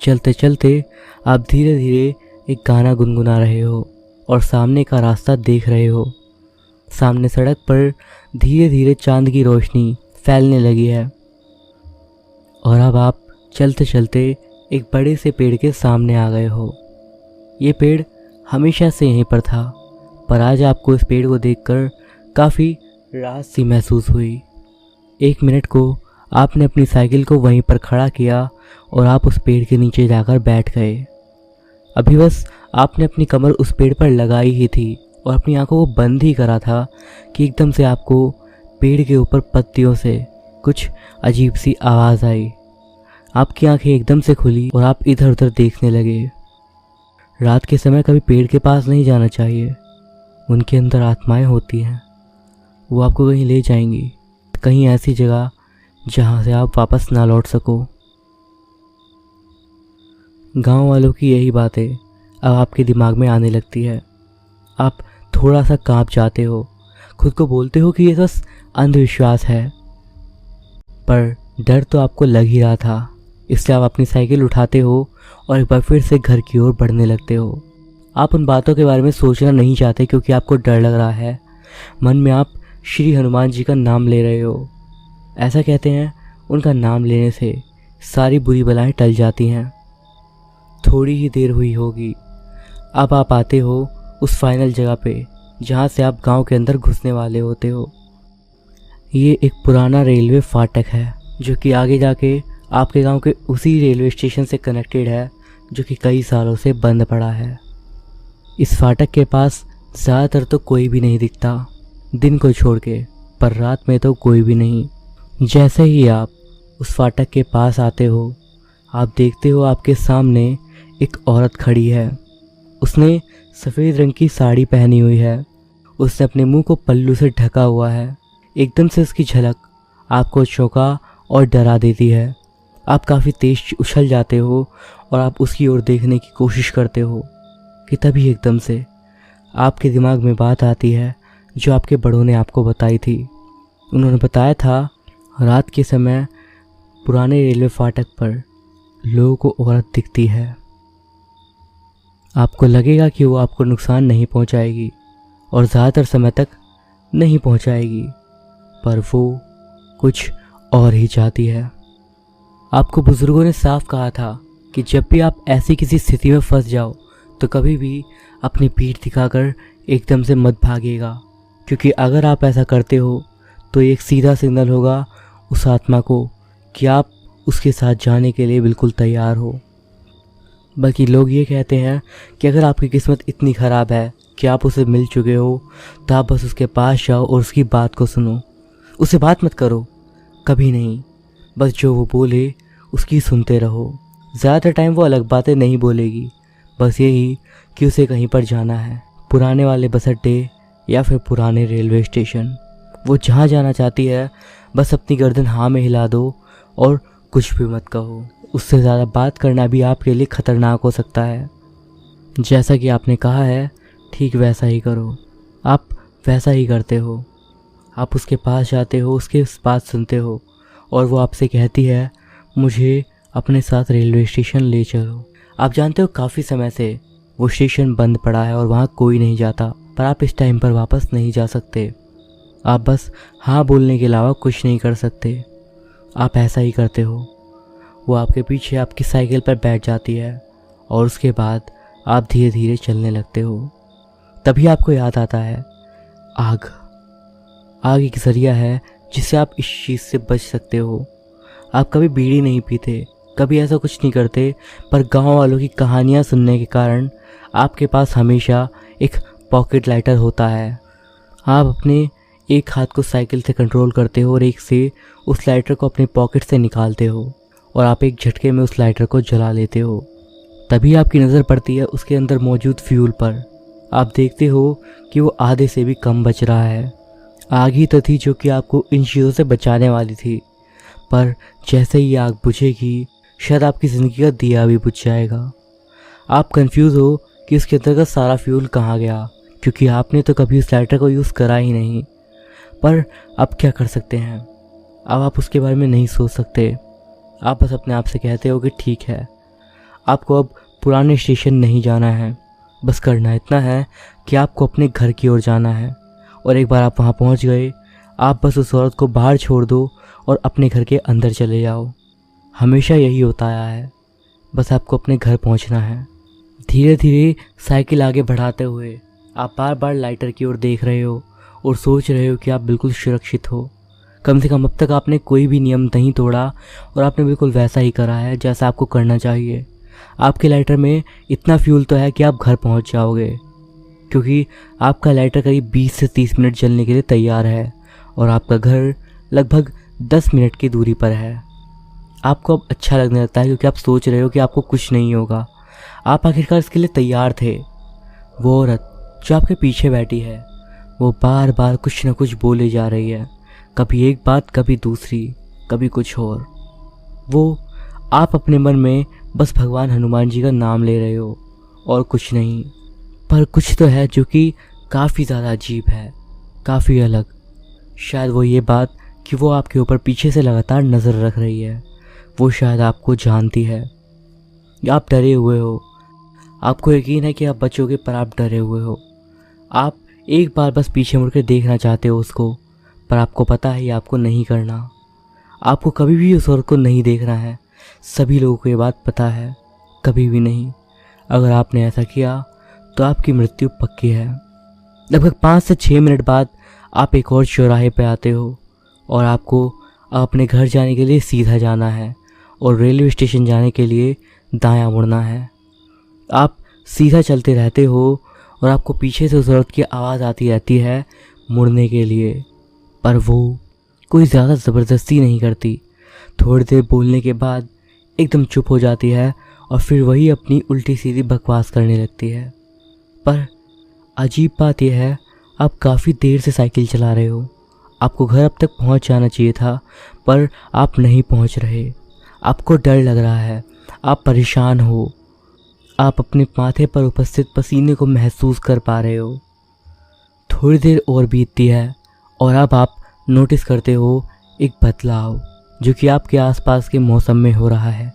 चलते चलते आप धीरे धीरे एक गाना गुनगुना रहे हो और सामने का रास्ता देख रहे हो। सामने सड़क पर धीरे धीरे चांद की रोशनी फैलने लगी है और अब आप चलते चलते एक बड़े से पेड़ के सामने आ गए हो। ये पेड़ हमेशा से यहीं पर था, पर आज आपको इस पेड़ को देखकर काफ़ी राहत सी महसूस हुई। 1 मिनट को आपने अपनी साइकिल को वहीं पर खड़ा किया और आप उस पेड़ के नीचे जाकर बैठ गए। अभी बस आपने अपनी कमर उस पेड़ पर लगाई ही थी और अपनी आंखों को बंद ही करा था कि एकदम से आपको पेड़ के ऊपर पत्तियों से कुछ अजीब सी आवाज़ आई। आपकी आंखें एकदम से खुली और आप इधर उधर देखने लगे। रात के समय कभी पेड़ के पास नहीं जाना चाहिए, उनके अंदर आत्माएं होती हैं। वो आपको कहीं ले जाएंगी, कहीं ऐसी जगह जहाँ से आप वापस ना लौट सको। गांव वालों की यही बातें अब आपके दिमाग में आने लगती है। आप थोड़ा सा कांप जाते हो, खुद को बोलते हो कि ये बस अंधविश्वास है, पर डर तो आपको लग ही रहा था। इसलिए आप अपनी साइकिल उठाते हो और एक बार फिर से घर की ओर बढ़ने लगते हो। आप उन बातों के बारे में सोचना नहीं चाहते क्योंकि आपको डर लग रहा है। मन में आप श्री हनुमान जी का नाम ले रहे हो। ऐसा कहते हैं उनका नाम लेने से सारी बुरी बलाएं टल जाती हैं। थोड़ी ही देर हुई होगी, अब आप आते हो उस फाइनल जगह पे जहाँ से आप गांव के अंदर घुसने वाले होते हो। ये एक पुराना रेलवे फाटक है जो कि आगे जाके आपके गांव के उसी रेलवे स्टेशन से कनेक्टेड है जो कि कई सालों से बंद पड़ा है। इस फाटक के पास ज़्यादातर तो कोई भी नहीं दिखता, दिन को छोड़ के, पर रात में तो कोई भी नहीं। जैसे ही आप उस फाटक के पास आते हो, आप देखते हो आपके सामने एक औरत खड़ी है। उसने सफ़ेद रंग की साड़ी पहनी हुई है। उसने अपने मुंह को पल्लू से ढका हुआ है। एकदम से उसकी झलक आपको चौंका और डरा देती है। आप काफ़ी तेज उछल जाते हो और आप उसकी ओर देखने की कोशिश करते हो कि तभी एकदम से आपके दिमाग में बात आती है जो आपके बड़ों ने आपको बताई थी। उन्होंने बताया था रात के समय पुराने रेलवे फाटक पर लोगों को औरत दिखती है। आपको लगेगा कि वो आपको नुकसान नहीं पहुंचाएगी और ज़्यादातर समय तक नहीं पहुंचाएगी, पर वो कुछ और ही चाहती है। आपको बुजुर्गों ने साफ कहा था कि जब भी आप ऐसी किसी स्थिति में फंस जाओ तो कभी भी अपनी पीठ दिखाकर एकदम से मत भागिएगा, क्योंकि अगर आप ऐसा करते हो तो एक सीधा सिग्नल होगा उस आत्मा को कि आप उसके साथ जाने के लिए बिल्कुल तैयार हो। बल्कि लोग ये कहते हैं कि अगर आपकी किस्मत इतनी ख़राब है कि आप उसे मिल चुके हो तो आप बस उसके पास जाओ और उसकी बात को सुनो। उससे बात मत करो, कभी नहीं, बस जो वो बोले उसकी सुनते रहो। ज़्यादातर टाइम वो अलग बातें नहीं बोलेगी, बस यही कि उसे कहीं पर जाना है, पुराने वाले बस अड्डे या फिर पुराने रेलवे स्टेशन। वो जहाँ जाना चाहती है बस अपनी गर्दन हाँ में हिला दो और कुछ भी मत कहो। उससे ज़्यादा बात करना भी आपके लिए ख़तरनाक हो सकता है। जैसा कि आपने कहा है ठीक वैसा ही करो। आप वैसा ही करते हो। आप उसके पास जाते हो, उसके बात सुनते हो और वो आपसे कहती है मुझे अपने साथ रेलवे स्टेशन ले चलो। आप जानते हो काफ़ी समय से वो स्टेशन बंद पड़ा है और वहाँ कोई नहीं जाता, पर आप इस टाइम पर वापस नहीं जा सकते। आप बस हाँ बोलने के अलावा कुछ नहीं कर सकते। आप ऐसा ही करते हो। वो आपके पीछे आपकी साइकिल पर बैठ जाती है और उसके बाद आप धीरे धीरे चलने लगते हो। तभी आपको याद आता है आग। आग एक जरिया है जिससे आप इस चीज़ से बच सकते हो। आप कभी बीड़ी नहीं पीते, कभी ऐसा कुछ नहीं करते, पर गांव वालों की कहानियां सुनने के कारण आपके पास हमेशा एक पॉकेट लाइटर होता है। आप अपने एक हाथ को साइकिल से कंट्रोल करते हो और एक से उस लाइटर को अपने पॉकेट से निकालते हो और आप एक झटके में उस लाइटर को जला लेते हो। तभी आपकी नज़र पड़ती है उसके अंदर मौजूद फ्यूल पर। आप देखते हो कि वो आधे से भी कम बच रहा है। आग ही तो थी जो कि आपको इन चीज़ों से बचाने वाली थी, पर जैसे ही आग बुझेगी शायद आपकी ज़िंदगी का दिया भी बुझ जाएगा। आप कंफ्यूज हो कि उसके अंदर का सारा फ्यूल कहाँ गया, क्योंकि आपने तो कभी उस लाइटर को यूज़ करा ही नहीं। पर अब क्या कर सकते हैं, अब आप उसके बारे में नहीं सोच सकते। आप बस अपने आप से कहते हो कि ठीक है, आपको अब पुराने स्टेशन नहीं जाना है, बस करना इतना है कि आपको अपने घर की ओर जाना है। और एक बार आप वहाँ पहुँच गए, आप बस उस औरत को बाहर छोड़ दो और अपने घर के अंदर चले जाओ। हमेशा यही होता आया है, बस आपको अपने घर पहुँचना है। धीरे धीरे साइकिल आगे बढ़ाते हुए आप बार बार लाइटर की ओर देख रहे हो और सोच रहे हो कि आप बिल्कुल सुरक्षित हो। कम से कम अब तक आपने कोई भी नियम नहीं तोड़ा और आपने बिल्कुल वैसा ही करा है जैसा आपको करना चाहिए। आपके लाइटर में इतना फ्यूल तो है कि आप घर पहुंच जाओगे, क्योंकि आपका लाइटर करीब 20 से 30 मिनट जलने के लिए तैयार है और आपका घर लगभग 10 मिनट की दूरी पर है। आपको अब अच्छा लगने लगता है क्योंकि आप सोच रहे हो कि आपको कुछ नहीं होगा। आप आखिरकार इसके लिए तैयार थे। वो औरत जो आपके पीछे बैठी है वो बार बार कुछ न कुछ बोले जा रही है, कभी एक बात, कभी दूसरी, कभी कुछ और। वो आप अपने मन में बस भगवान हनुमान जी का नाम ले रहे हो और कुछ नहीं। पर कुछ तो है जो कि काफ़ी ज़्यादा अजीब है, काफ़ी अलग। शायद वो ये बात कि वो आपके ऊपर पीछे से लगातार नज़र रख रही है। वो शायद आपको जानती है। आप डरे हुए हो, आपको यकीन है कि आप बचोगे, पर आप डरे हुए हो। आप एक बार बस पीछे मुड़ के देखना चाहते हो उसको, पर आपको पता है ये आपको नहीं करना। आपको कभी भी उस औरत को नहीं देखना है। सभी लोगों को ये बात पता है, कभी भी नहीं। अगर आपने ऐसा किया तो आपकी मृत्यु पक्की है। लगभग 5 से 6 मिनट बाद आप एक और चौराहे पे आते हो और आपको अपने घर जाने के लिए सीधा जाना है और रेलवे स्टेशन जाने के लिए दायां मुड़ना है। आप सीधा चलते रहते हो और आपको पीछे से उस औरत की आवाज़ आती रहती है मुड़ने के लिए, पर वो कोई ज़्यादा ज़बरदस्ती नहीं करती। थोड़ी देर बोलने के बाद एकदम चुप हो जाती है और फिर वही अपनी उल्टी सीधी बकवास करने लगती है। पर अजीब बात यह है, आप काफ़ी देर से साइकिल चला रहे हो। आपको घर अब तक पहुंच जाना चाहिए था, पर आप नहीं पहुंच रहे। आपको डर लग रहा है, आप परेशान हो, आप अपने माथे पर उपस्थित पसीने को महसूस कर पा रहे हो। थोड़ी देर और बीतती है और अब आप नोटिस करते हो एक बदलाव जो कि आपके आसपास के मौसम में हो रहा है।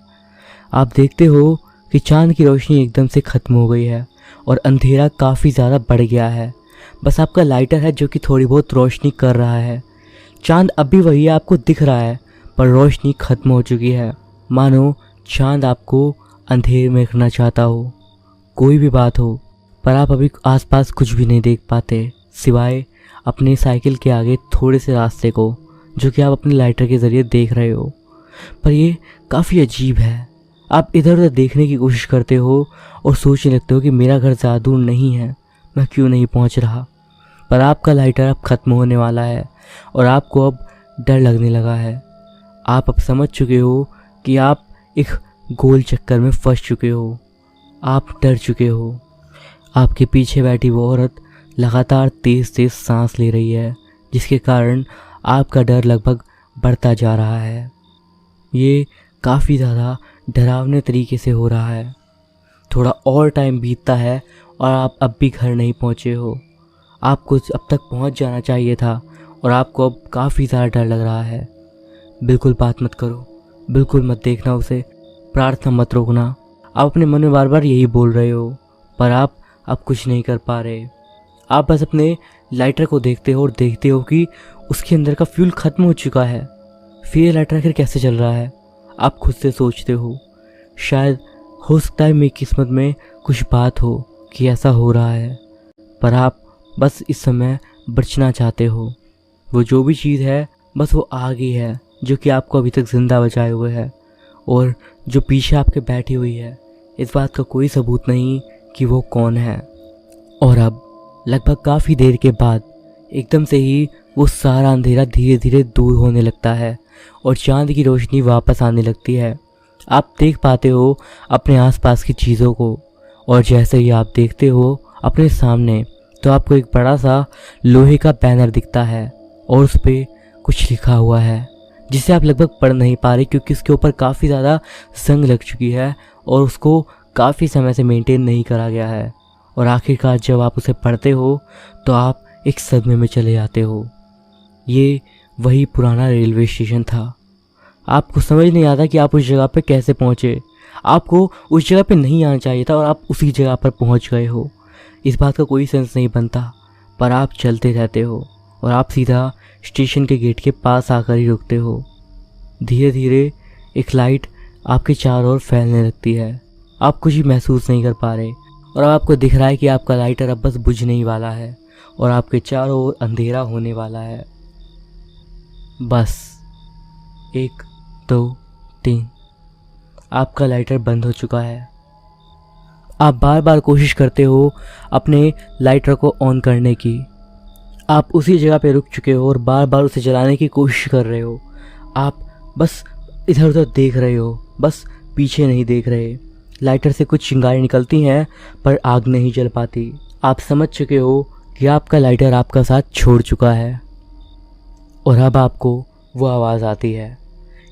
आप देखते हो कि चांद की रोशनी एकदम से ख़त्म हो गई है और अंधेरा काफ़ी ज़्यादा बढ़ गया है। बस आपका लाइटर है जो कि थोड़ी बहुत रोशनी कर रहा है। चांद अब भी वही आपको दिख रहा है, पर रोशनी ख़त्म हो चुकी है, मानो चांद आपको अंधेरे में रखना चाहता हो। कोई भी बात हो, पर आप अभी आसपास कुछ भी नहीं देख पाते सिवाय अपनी साइकिल के आगे थोड़े से रास्ते को, जो कि आप अपने लाइटर के ज़रिए देख रहे हो। पर ये काफ़ी अजीब है। आप इधर उधर देखने की कोशिश करते हो और सोचने लगते हो कि मेरा घर ज़्यादा दूर नहीं है, मैं क्यों नहीं पहुंच रहा। पर आपका लाइटर अब ख़त्म होने वाला है और आपको अब डर लगने लगा है। आप अब समझ चुके हो कि आप एक गोल चक्कर में फंस चुके हो। आप डर चुके हो। आपके पीछे बैठी वो औरत लगातार तेज़ तेज़ सांस ले रही है, जिसके कारण आपका डर लगभग बढ़ता जा रहा है। ये काफ़ी ज़्यादा डरावने तरीके से हो रहा है। थोड़ा और टाइम बीतता है और आप अब भी घर नहीं पहुँचे हो। आपको अब तक पहुँच जाना चाहिए था और आपको अब काफ़ी ज़्यादा डर लग रहा है। बिल्कुल बात मत करो, बिल्कुल मत देखना उसे, प्रार्थना मत रोकना। आप अपने मन में बार बार यही बोल रहे हो, पर आप अब कुछ नहीं कर पा रहे। आप बस अपने लाइटर को देखते हो और देखते हो कि उसके अंदर का फ्यूल ख़त्म हो चुका है। फिर ये लाइटर आखिर कैसे चल रहा है? आप खुद से सोचते हो, शायद हो सकता है मेरी किस्मत में कुछ बात हो कि ऐसा हो रहा है, पर आप बस इस समय बचना चाहते हो। वो जो भी चीज़ है बस वो आ गई है जो कि आपको अभी तक ज़िंदा बचाए हुए है, और जो पीछे आपके बैठी हुई है, इस बात का कोई सबूत नहीं कि वो कौन है। और अब लगभग काफ़ी देर के बाद एकदम से ही वो सारा अंधेरा धीरे धीरे दूर होने लगता है और चांद की रोशनी वापस आने लगती है। आप देख पाते हो अपने आसपास की चीज़ों को, और जैसे ही आप देखते हो अपने सामने तो आपको एक बड़ा सा लोहे का बैनर दिखता है और उस पर कुछ लिखा हुआ है जिसे आप लगभग पढ़ नहीं पा रहे क्योंकि उसके ऊपर काफ़ी ज़्यादा जंग लग चुकी है और उसको काफ़ी समय से मेंटेन नहीं करा गया है। और आखिरकार जब आप उसे पढ़ते हो तो आप एक सदमे में चले जाते हो। ये वही पुराना रेलवे स्टेशन था। आपको समझ नहीं आता कि आप उस जगह पे कैसे पहुँचे। आपको उस जगह पे नहीं आना चाहिए था और आप उसी जगह पर पहुँच गए हो। इस बात का कोई सेंस नहीं बनता, पर आप चलते रहते हो और आप सीधा स्टेशन के गेट के पास आकर ही रुकते हो। धीरे धीरे एक लाइट आपके चारों ओर फैलने लगती है। आप कुछ भी महसूस नहीं कर पा रहे और अब आपको दिख रहा है कि आपका लाइटर अब बस बुझने ही वाला है और आपके चारों ओर अंधेरा होने वाला है। बस 1 2 3 आपका लाइटर बंद हो चुका है। आप बार बार कोशिश करते हो अपने लाइटर को ऑन करने की। आप उसी जगह पे रुक चुके हो और बार बार उसे जलाने की कोशिश कर रहे हो। आप बस इधर उधर देख रहे हो, बस पीछे नहीं देख रहे। लाइटर से कुछ चिंगारी निकलती हैं पर आग नहीं जल पाती। आप समझ चुके हो कि आपका लाइटर आपका साथ छोड़ चुका है। और अब आपको वो आवाज़ आती है,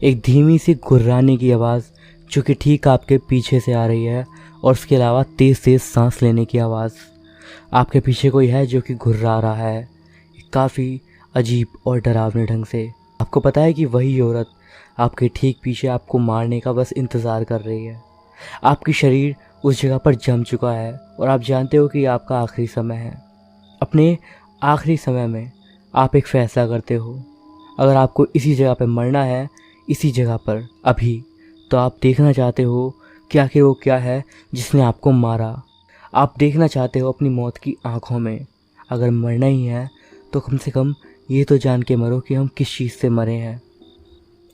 एक धीमी सी गुर्राने की आवाज़ जो कि ठीक आपके पीछे से आ रही है, और उसके अलावा तेज़ तेज़ सांस लेने की आवाज़। आपके पीछे कोई है जो कि गुर्रा रहा है, काफ़ी अजीब और डरावने ढंग से। आपको पता है कि वही औरत आपके ठीक पीछे आपको मारने का बस इंतज़ार कर रही है। आपकी शरीर उस जगह पर जम चुका है और आप जानते हो कि आपका आखिरी समय है। अपने आखिरी समय में आप एक फ़ैसला करते हो, अगर आपको इसी जगह पर मरना है, इसी जगह पर अभी, तो आप देखना चाहते हो कि आखिर वो क्या है जिसने आपको मारा। आप देखना चाहते हो अपनी मौत की आंखों में। अगर मरना ही है तो कम से कम ये तो जान के मरो कि हम किस चीज़ से मरे हैं।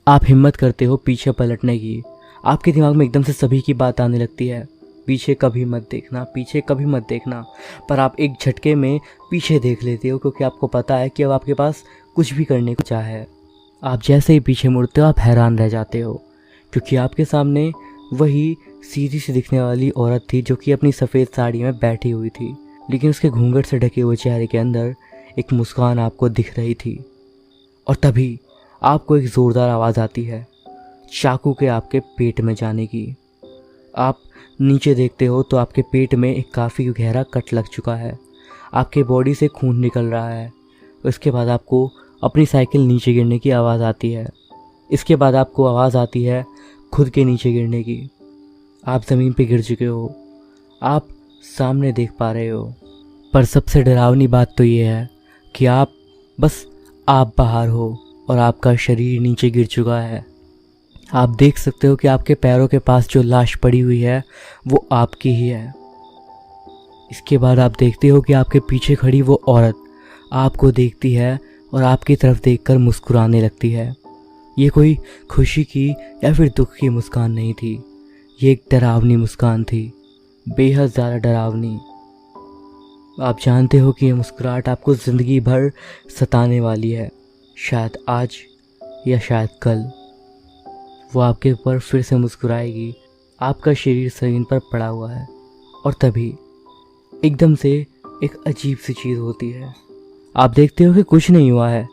आप हिम्मत करते हो पीछे पलटने की। आपके दिमाग में एकदम से सभी की बात आने लगती है, पीछे कभी मत देखना, पीछे कभी मत देखना। पर आप एक झटके में पीछे देख लेते हो क्योंकि आपको पता है कि अब आपके पास कुछ भी करने को चाह है। आप जैसे ही पीछे मुड़ते हो आप हैरान रह जाते हो क्योंकि आपके सामने वही सीधी सी दिखने वाली औरत थी जो कि अपनी सफ़ेद साड़ी में बैठी हुई थी, लेकिन उसके घूंघट से ढके हुए चेहरे के अंदर एक मुस्कान आपको दिख रही थी। और तभी आपको एक ज़ोरदार आवाज़ आती है चाकू के आपके पेट में जाने की। आप नीचे देखते हो तो आपके पेट में एक काफ़ी गहरा कट लग चुका है। आपके बॉडी से खून निकल रहा है। उसके बाद आपको अपनी साइकिल नीचे गिरने की आवाज़ आती है। इसके बाद आपको आवाज़ आती है खुद के नीचे गिरने की। आप ज़मीन पे गिर चुके हो। आप सामने देख पा रहे हो, पर सबसे डरावनी बात तो ये है कि आप बाहर हो और आपका शरीर नीचे गिर चुका है। आप देख सकते हो कि आपके पैरों के पास जो लाश पड़ी हुई है वो आपकी ही है। इसके बाद आप देखते हो कि आपके पीछे खड़ी वो औरत आपको देखती है और आपकी तरफ देखकर मुस्कुराने लगती है। ये कोई खुशी की या फिर दुख की मुस्कान नहीं थी, ये एक डरावनी मुस्कान थी, बेहद ज़्यादा डरावनी। आप जानते हो कि ये मुस्कुराहट आपको ज़िंदगी भर सताने वाली है, शायद आज या शायद कल वो आपके ऊपर फिर से मुस्कुराएगी। आपका शरीर ज़मीन पर पड़ा हुआ है और तभी एकदम से एक अजीब सी चीज़ होती है। आप देखते हो कि कुछ नहीं हुआ है।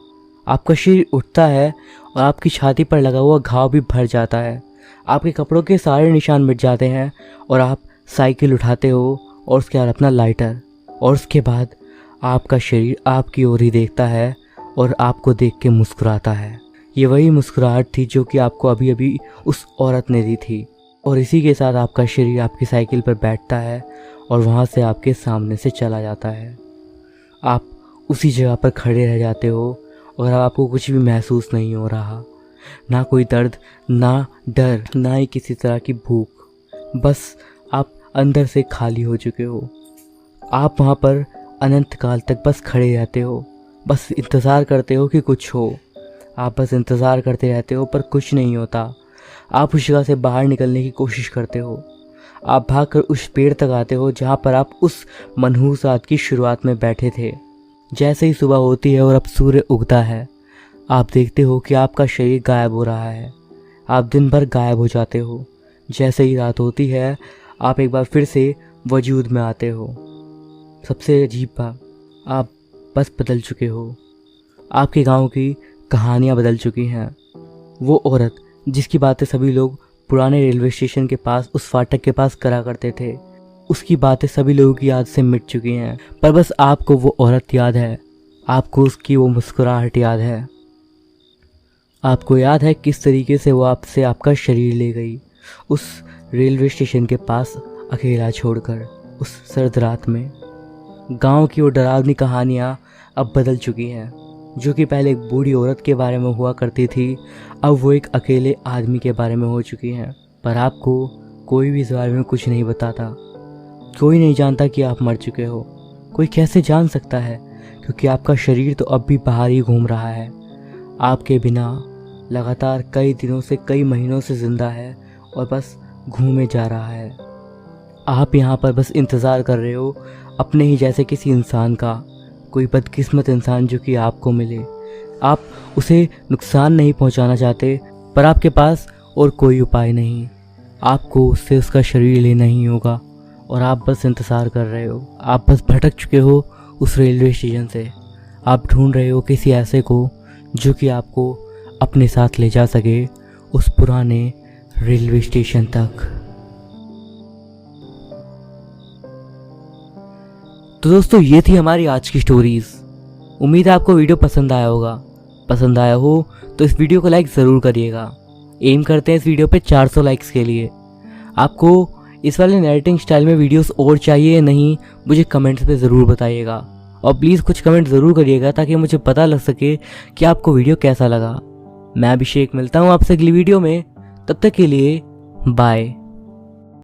आपका शरीर उठता है और आपकी छाती पर लगा हुआ घाव भी भर जाता है। आपके कपड़ों के सारे निशान मिट जाते हैं और आप साइकिल उठाते हो और उसके बाद अपना लाइटर, और उसके बाद आपका शरीर आपकी ओर ही देखता है और आपको देख के मुस्कुराता है। ये वही मुस्कुराहट थी जो कि आपको अभी अभी उस औरत ने दी थी। और इसी के साथ आपका शरीर आपकी साइकिल पर बैठता है और वहाँ से आपके सामने से चला जाता है। आप उसी जगह पर खड़े रह जाते हो और अब आपको कुछ भी महसूस नहीं हो रहा, ना कोई दर्द, ना डर, ना ही किसी तरह की भूख। बस आप अंदर से खाली हो चुके हो। आप वहाँ पर अनंत काल तक बस खड़े रहते हो, बस इंतज़ार करते हो कि कुछ हो। आप बस इंतज़ार करते रहते हो पर कुछ नहीं होता। आप उस जगह से बाहर निकलने की कोशिश करते हो। आप भागकर उस पेड़ तक आते हो जहाँ पर आप उस मनहूस रात की शुरुआत में बैठे थे। जैसे ही सुबह होती है और अब सूर्य उगता है, आप देखते हो कि आपका शरीर गायब हो रहा है। आप दिन भर गायब हो जाते हो। जैसे ही रात होती है, आप एक बार फिर से वजूद में आते हो। सबसे अजीब बात, आप बस बदल चुके हो। आपके गांव की कहानियां बदल चुकी हैं। वो औरत जिसकी बातें सभी लोग पुराने रेलवे स्टेशन के पास उस फाटक के पास करा करते थे, उसकी बातें सभी लोगों की याद से मिट चुकी हैं। पर बस आपको वो औरत याद है, आपको उसकी वो मुस्कुराहट याद है। आपको याद है किस तरीके से वो आपसे आपका शरीर ले गई उस रेलवे स्टेशन के पास अकेला छोड़कर उस सर्द रात में। गांव की वो डरावनी कहानियाँ अब बदल चुकी हैं। जो कि पहले एक बूढ़ी औरत के बारे में हुआ करती थी, अब वो एक अकेले आदमी के बारे में हो चुकी हैं। पर आपको कोई भी इस बारे में कुछ नहीं बताता। कोई नहीं जानता कि आप मर चुके हो। कोई कैसे जान सकता है, क्योंकि आपका शरीर तो अब भी बाहर ही घूम रहा है। आपके बिना लगातार कई दिनों से, कई महीनों से जिंदा है और बस घूमे जा रहा है। आप यहाँ पर बस इंतज़ार कर रहे हो अपने ही जैसे किसी इंसान का, कोई बदकिस्मत इंसान जो कि आपको मिले। आप उसे नुकसान नहीं पहुँचाना चाहते, पर आपके पास और कोई उपाय नहीं। आपको उससे उसका शरीर लेना ही होगा और आप बस इंतज़ार कर रहे हो। आप बस भटक चुके हो उस रेलवे स्टेशन से। आप ढूंढ रहे हो किसी ऐसे को जो कि आपको अपने साथ ले जा सके उस पुराने रेलवे स्टेशन तक। तो दोस्तों, ये थी हमारी आज की स्टोरीज। उम्मीद है आपको वीडियो पसंद आया होगा। पसंद आया हो तो इस वीडियो को लाइक ज़रूर करिएगा। एम करते हैं इस वीडियो पे 400 लाइक्स के लिए। आपको इस वाले नैरेटिंग स्टाइल में वीडियोस और चाहिए या नहीं, मुझे कमेंट्स पे ज़रूर बताइएगा। और प्लीज़ कुछ कमेंट ज़रूर करिएगा ताकि मुझे पता लग सके कि आपको वीडियो कैसा लगा। मैं अभिषेक मिलता हूँ आपसे अगली वीडियो में। तब तक के लिए बाय।